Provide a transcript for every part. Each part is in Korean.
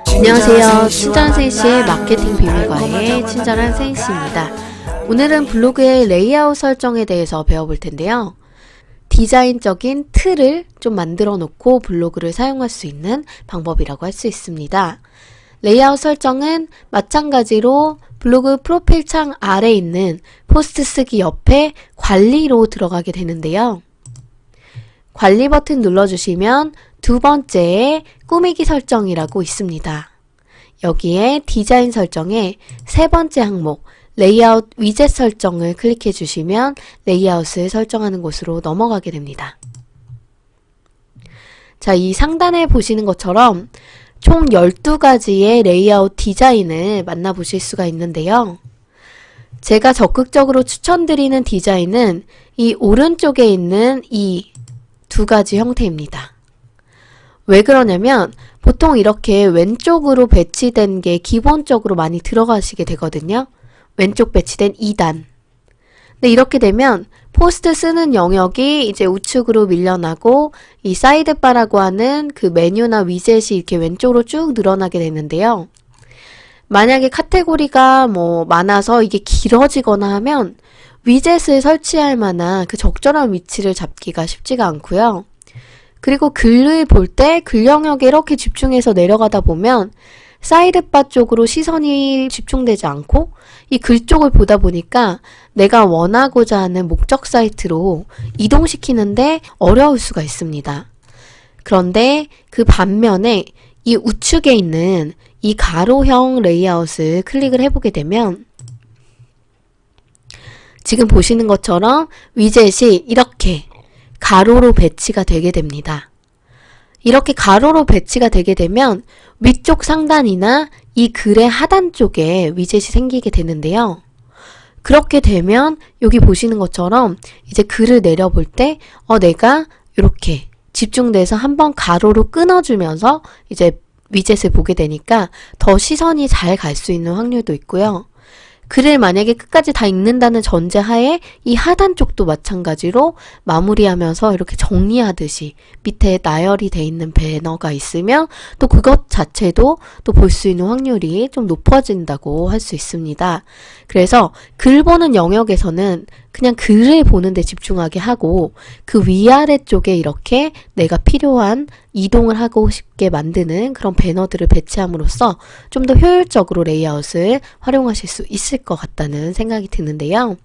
안녕하세요. 친절한 세이씨의 마케팅 비밀과의 친절한 세이씨입니다. 오늘은 블로그의 레이아웃 설정에 대해서 배워볼 텐데요. 디자인적인 틀을 좀 만들어 놓고 블로그를 사용할 수 있는 방법이라고 할 수 있습니다. 레이아웃 설정은 마찬가지로 블로그 프로필 창 아래에 있는 포스트 쓰기 옆에 관리로 들어가게 되는데요. 관리 버튼 눌러주시면 두 번째에 꾸미기 설정이라고 있습니다. 여기에 디자인 설정에 세 번째 항목 레이아웃 위젯 설정을 클릭해 주시면 레이아웃을 설정하는 곳으로 넘어가게 됩니다. 자, 이 상단에 보시는 것처럼 총 12가지의 레이아웃 디자인을 만나보실 수가 있는데요. 제가 적극적으로 추천드리는 디자인은 이 오른쪽에 있는 이 두 가지 형태입니다. 왜 그러냐면 보통 이렇게 왼쪽으로 배치된 게 기본적으로 많이 들어가시게 되거든요. 왼쪽 배치된 2단. 근데 이렇게 되면 포스트 쓰는 영역이 이제 우측으로 밀려나고 이 사이드바라고 하는 그 메뉴나 위젯이 이렇게 왼쪽으로 쭉 늘어나게 되는데요. 만약에 카테고리가 많아서 이게 길어지거나 하면 위젯을 설치할 만한 그 적절한 위치를 잡기가 쉽지가 않고요. 그리고 글을 볼 때 글 영역에 이렇게 집중해서 내려가다 보면 사이드바 쪽으로 시선이 집중되지 않고 이 글 쪽을 보다 보니까 내가 원하고자 하는 목적 사이트로 이동시키는데 어려울 수가 있습니다. 그런데 그 반면에 이 우측에 있는 이 가로형 레이아웃을 클릭을 해보게 되면 지금 보시는 것처럼 위젯이 이렇게 가로로 배치가 되게 됩니다. 이렇게 가로로 배치가 되게 되면 위쪽 상단이나 이 글의 하단 쪽에 위젯이 생기게 되는데요. 그렇게 되면 여기 보시는 것처럼 이제 글을 내려볼 때 내가 이렇게 집중돼서 한번 가로로 끊어주면서 이제 위젯을 보게 되니까 더 시선이 잘 갈 수 있는 확률도 있고요. 글을 만약에 끝까지 다 읽는다는 전제하에 이 하단 쪽도 마찬가지로 마무리하면서 이렇게 정리하듯이 밑에 나열이 돼 있는 배너가 있으면 또 그것 자체도 또 볼 수 있는 확률이 좀 높아진다고 할 수 있습니다. 그래서 글 보는 영역에서는 그냥 글을 보는 데 집중하게 하고 그 위아래 쪽에 이렇게 내가 필요한 이동을 하고 싶게 만드는 그런 배너들을 배치함으로써 좀 더 효율적으로 레이아웃을 활용하실 수 있을 것 같다는 생각이 드는데요.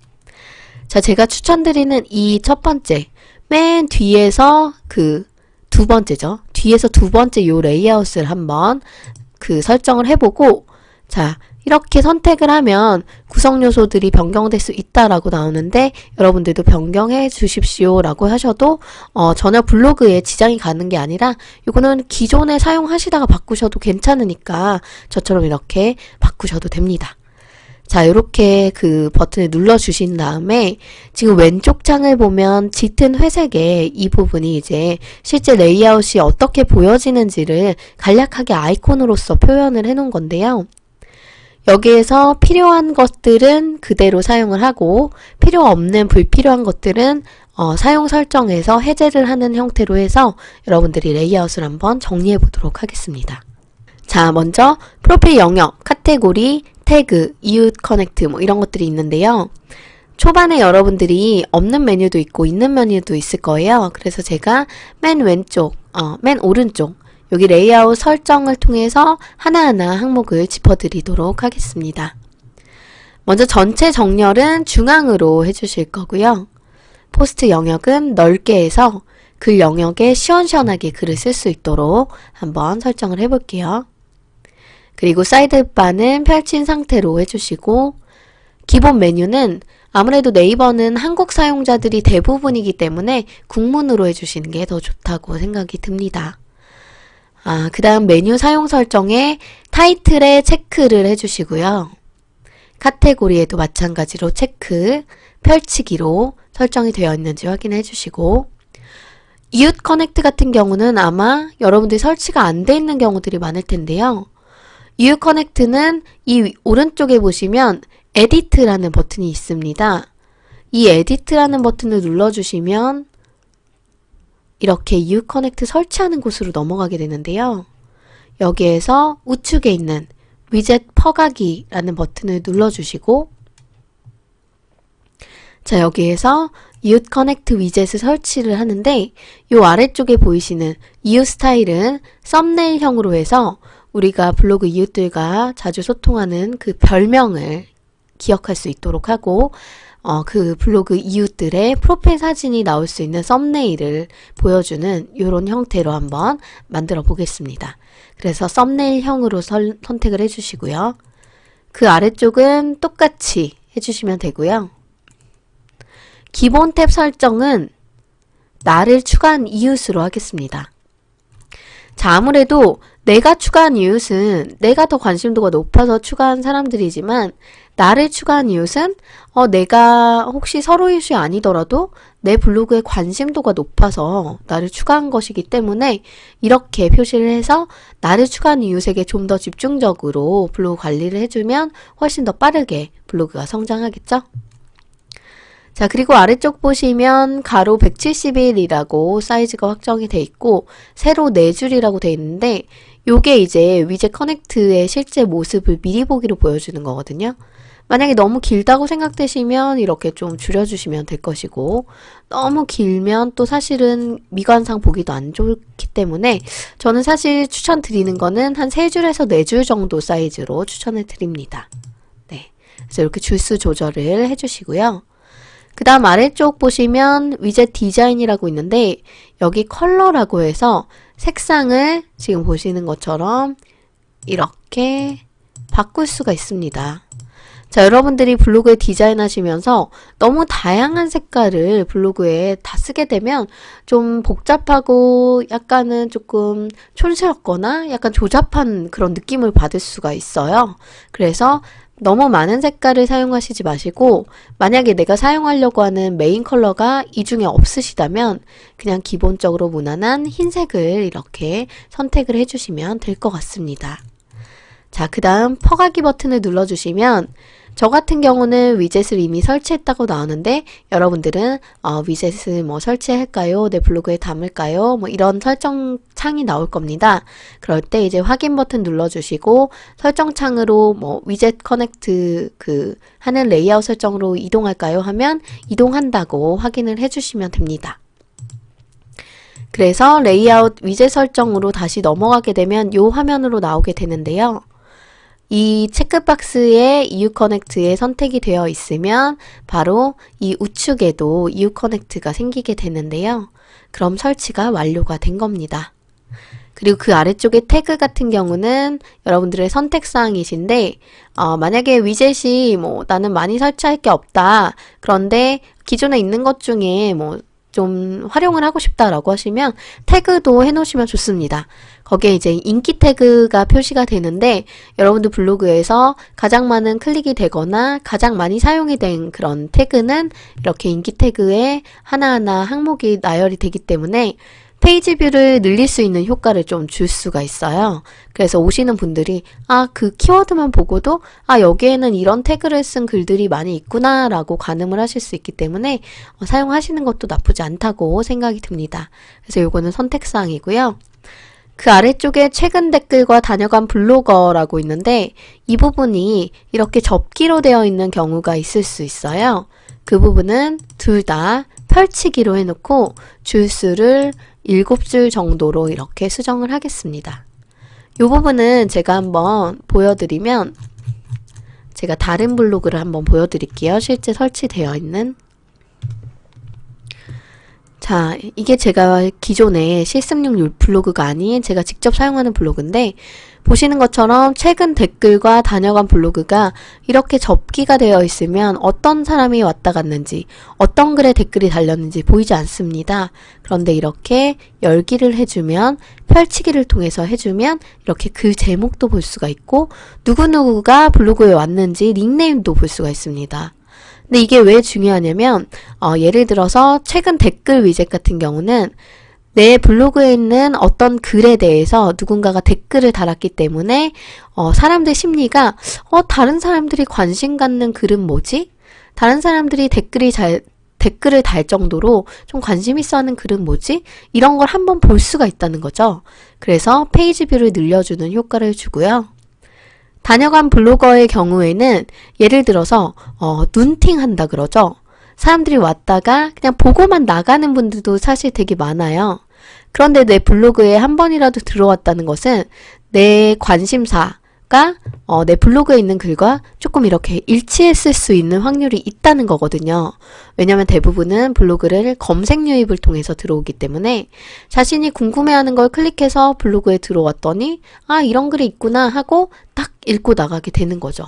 자, 제가 추천드리는 이 첫 번째, 맨 뒤에서 그 두 번째죠. 뒤에서 두 번째 요 레이아웃을 한번 설정을 해보고, 자, 이렇게 선택을 하면 구성 요소들이 변경될 수 있다라고 나오는데 여러분들도 변경해 주십시오 라고 하셔도 전혀 블로그에 지장이 가는 게 아니라 이거는 기존에 사용하시다가 바꾸셔도 괜찮으니까 저처럼 이렇게 바꾸셔도 됩니다. 자, 이렇게 그 버튼을 눌러주신 다음에 지금 왼쪽 창을 보면 짙은 회색의 이 부분이 이제 실제 레이아웃이 어떻게 보여지는지를 간략하게 아이콘으로서 표현을 해 놓은 건데요. 여기에서 필요한 것들은 그대로 사용을 하고 필요 없는 불필요한 것들은 사용 설정에서 해제를 하는 형태로 해서 여러분들이 레이아웃을 한번 정리해 보도록 하겠습니다. 자, 먼저 프로필 영역, 카테고리, 태그, 이웃 커넥트 이런 것들이 있는데요. 초반에 여러분들이 없는 메뉴도 있고 있는 메뉴도 있을 거예요. 그래서 제가 맨 왼쪽, 맨 오른쪽 여기 레이아웃 설정을 통해서 하나하나 항목을 짚어드리도록 하겠습니다. 먼저 전체 정렬은 중앙으로 해주실 거고요. 포스트 영역은 넓게 해서 글 영역에 시원시원하게 글을 쓸 수 있도록 한번 설정을 해볼게요. 그리고 사이드바는 펼친 상태로 해주시고 기본 메뉴는 아무래도 네이버는 한국 사용자들이 대부분이기 때문에 국문으로 해주시는 게 더 좋다고 생각이 듭니다. 그 다음 메뉴 사용 설정에 타이틀에 체크를 해주시고요. 카테고리에도 마찬가지로 체크, 펼치기로 설정이 되어 있는지 확인해 주시고 이웃 커넥트 같은 경우는 아마 여러분들이 설치가 안 돼 있는 경우들이 많을 텐데요. 이웃 커넥트는 이 오른쪽에 보시면 에디트라는 버튼이 있습니다. 이 에디트라는 버튼을 눌러주시면 이렇게 이웃커넥트 설치하는 곳으로 넘어가게 되는데요. 여기에서 우측에 있는 위젯 퍼가기라는 버튼을 눌러주시고, 자, 여기에서 이웃 커넥트 위젯을 설치를 하는데, 이 아래쪽에 보이시는 이웃 스타일은 썸네일형으로 해서 우리가 블로그 이웃들과 자주 소통하는 그 별명을 기억할 수 있도록 하고, 그 블로그 이웃들의 프로필 사진이 나올 수 있는 썸네일을 보여주는 이런 형태로 한번 만들어 보겠습니다. 그래서 썸네일형으로 선택을 해주시고요. 그 아래쪽은 똑같이 해주시면 되고요. 기본 탭 설정은 나를 추가한 이웃으로 하겠습니다. 자, 아무래도 내가 추가한 이웃은 내가 더 관심도가 높아서 추가한 사람들이지만, 나를 추가한 이웃은 내가 혹시 서로 이웃이 아니더라도 내 블로그에 관심도가 높아서 나를 추가한 것이기 때문에 이렇게 표시를 해서 나를 추가한 이웃에게 좀 더 집중적으로 블로그 관리를 해주면 훨씬 더 빠르게 블로그가 성장하겠죠? 자, 그리고 아래쪽 보시면 가로 171이라고 사이즈가 확정이 돼 있고 세로 4줄이라고 돼 있는데, 요게 이제 위젯 커넥트의 실제 모습을 미리 보기로 보여주는 거거든요. 만약에 너무 길다고 생각되시면 이렇게 좀 줄여주시면 될 것이고, 너무 길면 또 사실은 미관상 보기도 안 좋기 때문에 저는 사실 추천드리는 거는 한 3줄에서 4줄 정도 사이즈로 추천을 드립니다. 네, 그래서 이렇게 줄수 조절을 해주시고요. 그 다음 아래쪽 보시면 위젯 디자인이라고 있는데, 여기 컬러라고 해서 색상을 지금 보시는 것처럼 이렇게 바꿀 수가 있습니다. 자, 여러분들이 블로그에 디자인하시면서 너무 다양한 색깔을 블로그에 다 쓰게 되면 좀 복잡하고 약간은 조금 촌스럽거나 약간 조잡한 그런 느낌을 받을 수가 있어요. 그래서 너무 많은 색깔을 사용하시지 마시고, 만약에 내가 사용하려고 하는 메인 컬러가 이 중에 없으시다면 그냥 기본적으로 무난한 흰색을 이렇게 선택을 해주시면 될 것 같습니다. 자, 그 다음 퍼가기 버튼을 눌러주시면 저 같은 경우는 위젯을 이미 설치했다고 나오는데, 여러분들은 위젯을 뭐 설치할까요? 내 블로그에 담을까요? 뭐 이런 설정 창이 나올 겁니다. 그럴 때 이제 확인 버튼 눌러주시고 설정 창으로 뭐 위젯 커넥트 하는 레이아웃 설정으로 이동할까요? 하면 이동한다고 확인을 해주시면 됩니다. 그래서 레이아웃 위젯 설정으로 다시 넘어가게 되면 이 화면으로 나오게 되는데요. 이 체크박스에 이웃 커넥트에 선택이 되어 있으면 바로 이 우측에도 이웃 커넥트가 생기게 되는데요. 그럼 설치가 완료가 된 겁니다. 그리고 그 아래쪽에 태그 같은 경우는 여러분들의 선택사항이신데, 만약에 위젯이 뭐 나는 많이 설치할 게 없다, 그런데 기존에 있는 것 중에 뭐 좀 활용을 하고 싶다라고 하시면 태그도 해놓으시면 좋습니다. 거기에 이제 인기 태그가 표시가 되는데, 여러분들 블로그에서 가장 많은 클릭이 되거나 가장 많이 사용이 된 그런 태그는 이렇게 인기 태그에 하나하나 항목이 나열이 되기 때문에 페이지 뷰를 늘릴 수 있는 효과를 좀 줄 수가 있어요. 그래서 오시는 분들이 그 키워드만 보고도 여기에는 이런 태그를 쓴 글들이 많이 있구나 라고 가늠을 하실 수 있기 때문에 사용하시는 것도 나쁘지 않다고 생각이 듭니다. 그래서 요거는 선택사항이고요. 그 아래쪽에 최근 댓글과 다녀간 블로거라고 있는데, 이 부분이 이렇게 접기로 되어 있는 경우가 있을 수 있어요. 그 부분은 둘 다 펼치기로 해놓고 줄수를 7줄 정도로 이렇게 수정을 하겠습니다. 이 부분은 제가 한번 보여드리면, 제가 다른 블로그를 한번 보여드릴게요. 실제 설치되어 있는. 자, 이게 제가 기존에 실습용 블로그가 아닌 제가 직접 사용하는 블로그인데, 보시는 것처럼 최근 댓글과 다녀간 블로그가 이렇게 접기가 되어 있으면 어떤 사람이 왔다 갔는지, 어떤 글에 댓글이 달렸는지 보이지 않습니다. 그런데 이렇게 열기를 해주면, 펼치기를 통해서 해주면 이렇게 글 제목도 볼 수가 있고, 누구누구가 블로그에 왔는지 닉네임도 볼 수가 있습니다. 근데 이게 왜 중요하냐면, 예를 들어서 최근 댓글 위젯 같은 경우는 내 블로그에 있는 어떤 글에 대해서 누군가가 댓글을 달았기 때문에 사람들 심리가 다른 사람들이 관심 갖는 글은 뭐지? 다른 사람들이 댓글을 달 정도로 좀 관심 있어 하는 글은 뭐지? 이런 걸 한번 볼 수가 있다는 거죠. 그래서 페이지 뷰를 늘려주는 효과를 주고요. 다녀간 블로거의 경우에는 예를 들어서 눈팅 한다 그러죠. 사람들이 왔다가 그냥 보고만 나가는 분들도 사실 되게 많아요. 그런데 내 블로그에 한 번이라도 들어왔다는 것은 내 관심사가 내 블로그에 있는 글과 조금 이렇게 일치했을 수 있는 확률이 있다는 거거든요. 왜냐면 대부분은 블로그를 검색 유입을 통해서 들어오기 때문에 자신이 궁금해하는 걸 클릭해서 블로그에 들어왔더니 이런 글이 있구나 하고 딱 읽고 나가게 되는 거죠.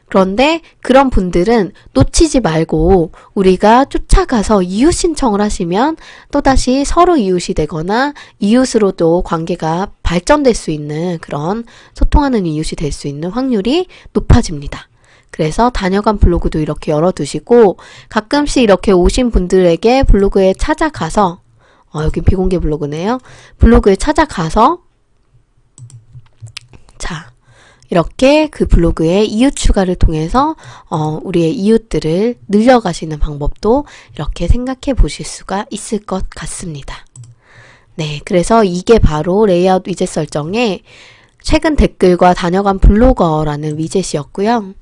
그런데 그런 분들은 놓치지 말고 우리가 쫓아가서 이웃 신청을 하시면 또다시 서로 이웃이 되거나 이웃으로도 관계가 발전될 수 있는 그런 소통하는 이웃이 될 수 있는 확률이 높아집니다. 그래서 다녀간 블로그도 이렇게 열어두시고 가끔씩 이렇게 오신 분들에게 블로그에 찾아가서 여긴 비공개 블로그네요. 블로그에 찾아가서 이렇게 그 블로그에 이웃 추가를 통해서 우리의 이웃들을 늘려가시는 방법도 이렇게 생각해 보실 수가 있을 것 같습니다. 네, 그래서 이게 바로 레이아웃 위젯 설정의 최근 댓글과 다녀간 블로거라는 위젯이었고요.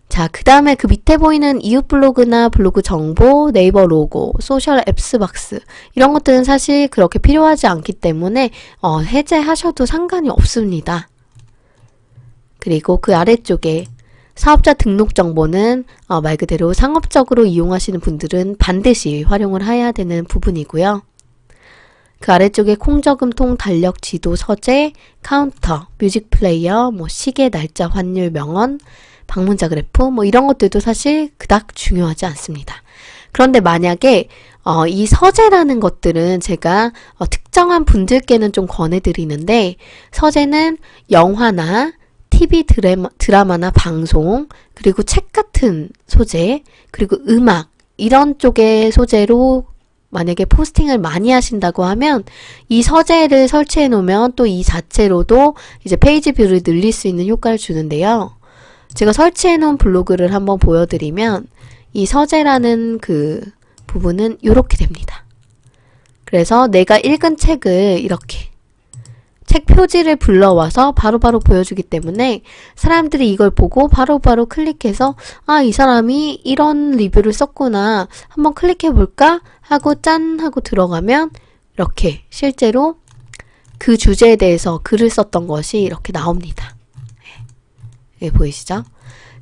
자, 그 다음에 그 밑에 보이는 이웃 블로그나 블로그 정보, 네이버 로고, 소셜 앱스 박스 이런 것들은 사실 그렇게 필요하지 않기 때문에 해제하셔도 상관이 없습니다. 그리고 그 아래쪽에 사업자 등록 정보는 말 그대로 상업적으로 이용하시는 분들은 반드시 활용을 해야 되는 부분이고요. 그 아래쪽에 콩저금통, 달력, 지도, 서재, 카운터, 뮤직 플레이어, 시계, 날짜, 환율, 명언, 방문자 그래프 이런 것들도 사실 그닥 중요하지 않습니다. 그런데 만약에 이 서재라는 것들은 제가 특정한 분들께는 좀 권해드리는데 서재는 영화나 TV 드라마나 방송, 그리고 책 같은 소재, 그리고 음악 이런 쪽의 소재로 만약에 포스팅을 많이 하신다고 하면 이 서재를 설치해 놓으면 또 이 자체로도 이제 페이지 뷰를 늘릴 수 있는 효과를 주는데요. 제가 설치해 놓은 블로그를 한번 보여드리면 이 서재라는 그 부분은 이렇게 됩니다. 그래서 내가 읽은 책을 이렇게 책 표지를 불러와서 바로바로 보여주기 때문에 사람들이 이걸 보고 바로바로 클릭해서 이 사람이 이런 리뷰를 썼구나 한번 클릭해볼까 하고 짠 하고 들어가면 이렇게 실제로 그 주제에 대해서 글을 썼던 것이 이렇게 나옵니다. 네, 보이시죠?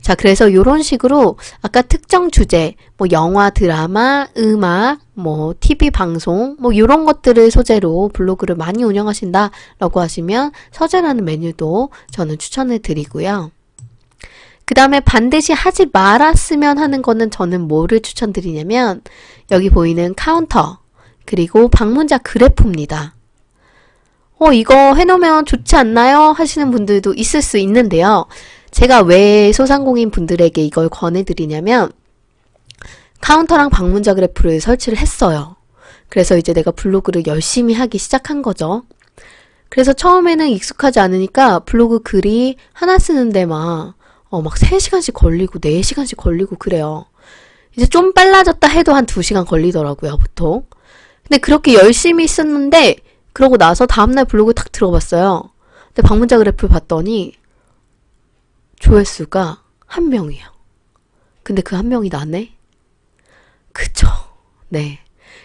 자, 그래서 이런 식으로 아까 특정 주제, 영화, 드라마, 음악, TV 방송, 이런 것들을 소재로 블로그를 많이 운영하신다라고 하시면 서재라는 메뉴도 저는 추천을 드리고요. 그 다음에 반드시 하지 말았으면 하는 거는 저는 뭐를 추천드리냐면 여기 보이는 카운터, 그리고 방문자 그래프입니다. 이거 해놓으면 좋지 않나요? 하시는 분들도 있을 수 있는데요. 제가 왜 소상공인 분들에게 이걸 권해드리냐면 카운터랑 방문자 그래프를 설치를 했어요. 그래서 이제 내가 블로그를 열심히 하기 시작한 거죠. 그래서 처음에는 익숙하지 않으니까 블로그 글이 하나 쓰는데 막 3시간씩 걸리고 4시간씩 걸리고 그래요. 이제 좀 빨라졌다 해도 한 2시간 걸리더라고요, 보통. 근데 그렇게 열심히 썼는데 그러고 나서 다음날 블로그 탁 들어봤어요. 근데 방문자 그래프를 봤더니 조회수가 1명이에요. 근데 그 1명이 나네? 그쵸. 네.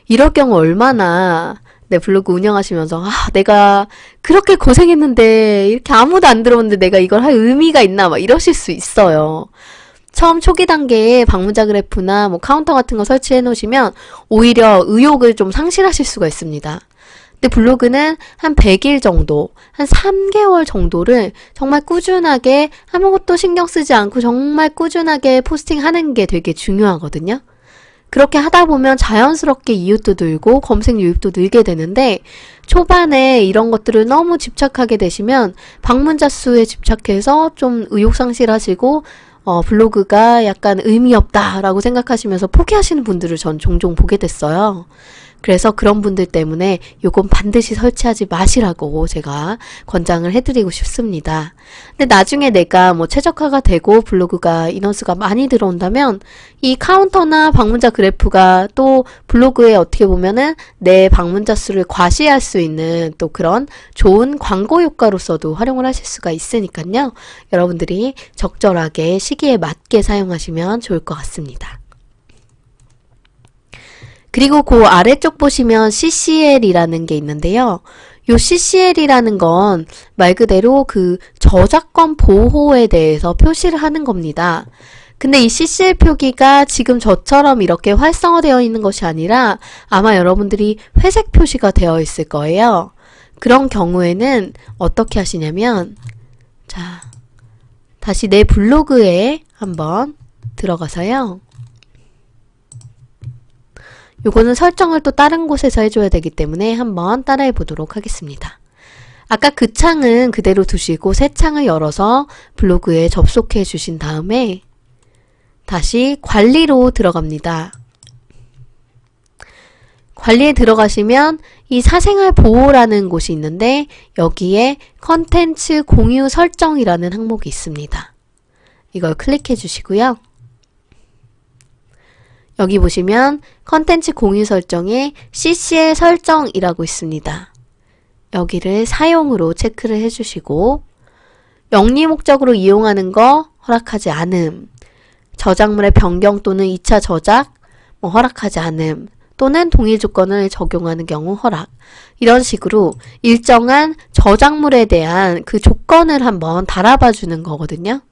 이럴 경우 얼마나 내 블로그 운영하시면서 내가 그렇게 고생했는데 이렇게 아무도 안 들어오는데 내가 이걸 할 의미가 있나 이러실 수 있어요. 처음 초기 단계에 방문자 그래프나 카운터 같은 거 설치해 놓으시면 오히려 의욕을 좀 상실하실 수가 있습니다. 근데 블로그는 한 100일 정도, 한 3개월 정도를 정말 꾸준하게 아무것도 신경 쓰지 않고 정말 꾸준하게 포스팅하는 게 되게 중요하거든요. 그렇게 하다 보면 자연스럽게 이웃도 늘고 검색 유입도 늘게 되는데 초반에 이런 것들을 너무 집착하게 되시면 방문자 수에 집착해서 좀 의욕 상실하시고 블로그가 약간 의미 없다라고 생각하시면서 포기하시는 분들을 전 종종 보게 됐어요. 그래서 그런 분들 때문에 요건 반드시 설치하지 마시라고 제가 권장을 해드리고 싶습니다. 근데 나중에 내가 뭐 최적화가 되고 블로그가 인원수가 많이 들어온다면 이 카운터나 방문자 그래프가 또 블로그에 어떻게 보면은 내 방문자 수를 과시할 수 있는 또 그런 좋은 광고 효과로서도 활용을 하실 수가 있으니까요. 여러분들이 적절하게 시기에 맞게 사용하시면 좋을 것 같습니다. 그리고 그 아래쪽 보시면 CCL이라는 게 있는데요. 요 CCL이라는 건 말 그대로 그 저작권 보호에 대해서 표시를 하는 겁니다. 근데 이 CCL 표기가 지금 저처럼 이렇게 활성화되어 있는 것이 아니라 아마 여러분들이 회색 표시가 되어 있을 거예요. 그런 경우에는 어떻게 하시냐면, 자, 다시 내 블로그에 한번 들어가서요. 요거는 설정을 또 다른 곳에서 해줘야 되기 때문에 한번 따라해 보도록 하겠습니다. 아까 그 창은 그대로 두시고 새 창을 열어서 블로그에 접속해 주신 다음에 다시 관리로 들어갑니다. 관리에 들어가시면 이 사생활 보호라는 곳이 있는데 여기에 컨텐츠 공유 설정이라는 항목이 있습니다. 이걸 클릭해 주시고요. 여기 보시면 컨텐츠 공유 설정에 CCL 설정이라고 있습니다. 여기를 사용으로 체크를 해주시고 영리 목적으로 이용하는 거 허락하지 않음, 저작물의 변경 또는 2차 저작 허락하지 않음, 또는 동일 조건을 적용하는 경우 허락, 이런 식으로 일정한 저작물에 대한 그 조건을 한번 달아봐 주는 거거든요.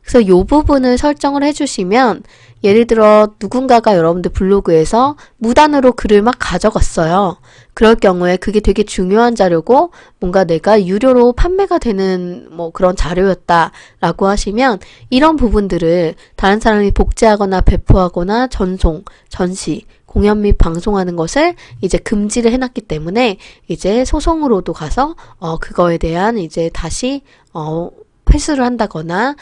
그래서 이 부분을 설정을 해주시면 예를 들어 누군가가 여러분들 블로그에서 무단으로 글을 막 가져갔어요. 그럴 경우에 그게 되게 중요한 자료고 뭔가 내가 유료로 판매가 되는 뭐 그런 자료였다 라고 하시면 이런 부분들을 다른 사람이 복제하거나 배포하거나 전송, 전시, 공연 및 방송하는 것을 이제 금지를 해놨기 때문에 이제 소송으로도 가서 그거에 대한 이제 다시 회수를 한다거나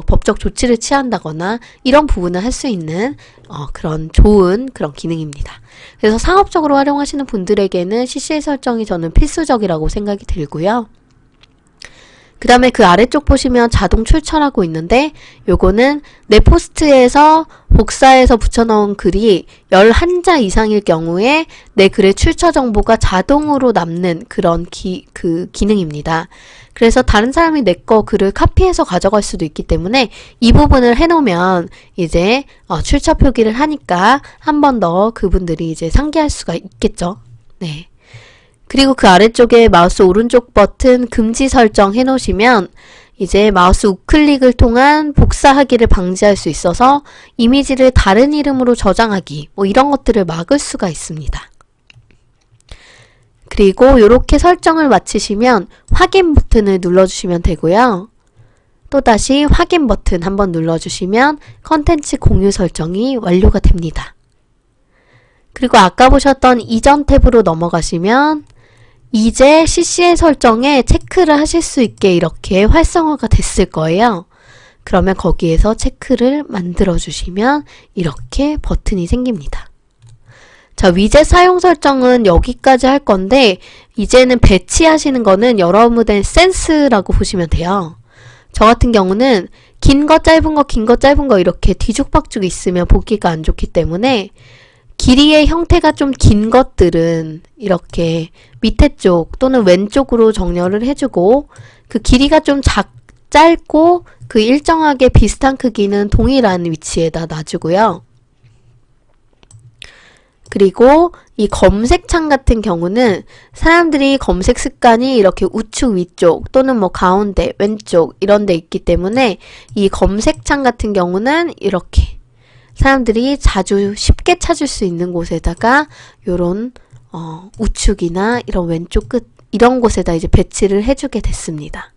법적 조치를 취한다거나 이런 부분을 할 수 있는 그런 좋은 그런 기능입니다. 그래서 상업적으로 활용하시는 분들에게는 CCL 설정이 저는 필수적이라고 생각이 들고요. 그 다음에 그 아래쪽 보시면 자동 출처라고 있는데 요거는 내 포스트에서 복사해서 붙여넣은 글이 11자 이상일 경우에 내 글의 출처 정보가 자동으로 남는 그런 기능입니다. 그래서 다른 사람이 내 거 글을 카피해서 가져갈 수도 있기 때문에 이 부분을 해놓으면 이제 출처 표기를 하니까 한 번 더 그분들이 이제 상기할 수가 있겠죠. 네. 그리고 그 아래쪽에 마우스 오른쪽 버튼 금지 설정 해놓으시면 이제 마우스 우클릭을 통한 복사하기를 방지할 수 있어서 이미지를 다른 이름으로 저장하기 뭐 이런 것들을 막을 수가 있습니다. 그리고 이렇게 설정을 마치시면 확인 버튼을 눌러주시면 되고요. 또다시 확인 버튼 한번 눌러주시면 컨텐츠 공유 설정이 완료가 됩니다. 그리고 아까 보셨던 이전 탭으로 넘어가시면 이제 CCL 설정에 체크를 하실 수 있게 이렇게 활성화가 됐을 거예요. 그러면 거기에서 체크를 만들어 주시면 이렇게 버튼이 생깁니다. 자, 위젯 사용 설정은 여기까지 할 건데 이제는 배치하시는 거는 여러분의 센스라고 보시면 돼요. 저 같은 경우는 긴 거 짧은 거 긴 거 짧은 거 이렇게 뒤죽박죽 있으면 보기가 안 좋기 때문에 길이의 형태가 좀 긴 것들은 이렇게 밑에 쪽 또는 왼쪽으로 정렬을 해주고 그 길이가 좀 짧고 그 일정하게 비슷한 크기는 동일한 위치에다 놔주고요. 그리고 이 검색창 같은 경우는 사람들이 검색 습관이 이렇게 우측 위쪽 또는 뭐 가운데 왼쪽 이런 데 있기 때문에 이 검색창 같은 경우는 이렇게 사람들이 자주 쉽게 찾을 수 있는 곳에다가 요런 우측이나 이런 왼쪽 끝 이런 곳에다 이제 배치를 해주게 됐습니다.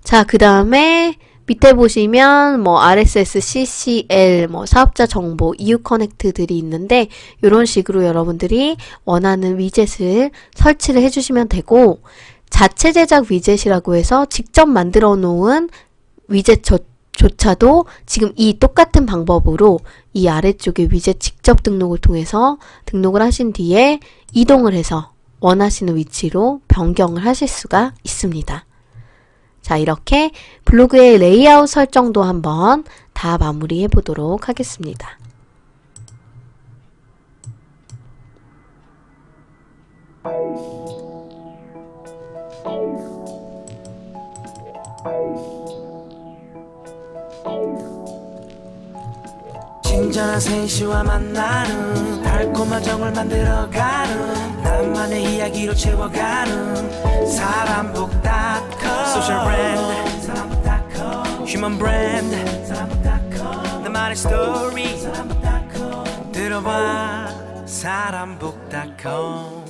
자, 그 다음에 밑에 보시면 뭐 RSS, CCL, 뭐 사업자 정보, EU 커넥트들이 있는데 이런 식으로 여러분들이 원하는 위젯을 설치를 해주시면 되고 자체 제작 위젯이라고 해서 직접 만들어 놓은 위젯 조차도 지금 이 똑같은 방법으로 이 아래쪽에 위젯 직접 등록을 통해서 등록을 하신 뒤에 이동을 해서 원하시는 위치로 변경을 하실 수가 있습니다. 자, 이렇게 블로그의 레이아웃 설정도 한번 다 마무리해 보도록 하겠습니다. 진정한 세시와 만나는 달콤한 정을 만들어가는 나만의 이야기로 채워가는 사람복닷컴 소셜 브랜드 사람복닷컴 휴먼 브랜드 사람복닷컴 나만의 스토리 들어봐 사람복닷컴